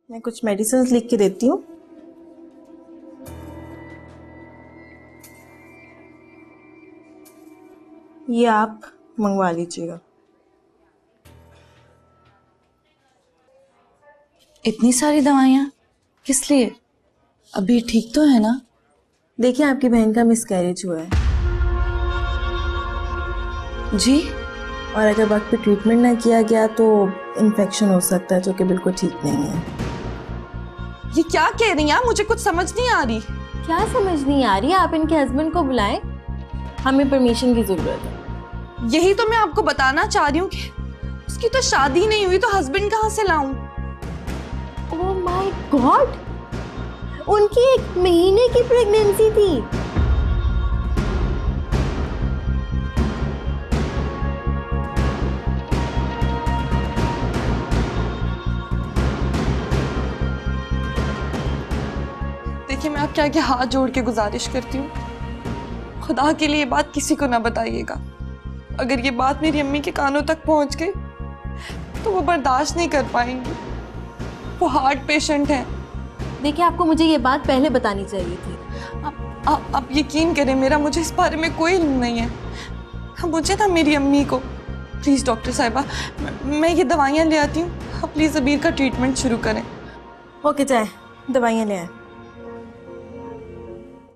मैं कुछ मेडिसिन लिख के देती हूँ। ये आप मंगवा लीजिएगा। इतनी सारी दवाइयाँ किस लिए? अभी ठीक तो है ना? देखिए, आपकी बहन का मिसकैरेज हुआ है जी? और अगर वक्त पे ट्रीटमेंट ना किया गया तो इन्फेक्शन हो सकता है, जो कि बिल्कुल ठीक नहीं है। ये क्या कह रही हैं आप? मुझे कुछ समझ नहीं आ रही। क्या समझ नहीं आ रही? आप इनके हस्बैंड को बुलाएं, हमें परमिशन की जरूरत है। यही तो मैं आपको बताना चाह रही हूँ कि उसकी तो शादी नहीं हुई, तो हस्बैंड कहाँ से लाऊं? ओह माय गॉड, उनकी 1 महीने की प्रेगनेंसी थी। देखिए, मैं आपके आगे हाथ जोड़ के गुजारिश करती हूँ, खुदा के लिए ये बात किसी को ना बताइएगा। अगर ये बात मेरी अम्मी के कानों तक पहुंच गई तो वो बर्दाश्त नहीं कर पाएंगी। वो हार्ट पेशेंट है। देखिए, आपको मुझे ये बात पहले बतानी चाहिए थी। आप यकीन करें, मुझे इस बारे में कोई इल्म नहीं है। मुझे ना मेरी अम्मी को, प्लीज़ डॉक्टर साहिबा, मैं ये दवाइयाँ ले आती हूँ, आप प्लीज़ अबीर का ट्रीटमेंट शुरू करें। ओके, जाए दवाइयाँ ले आए।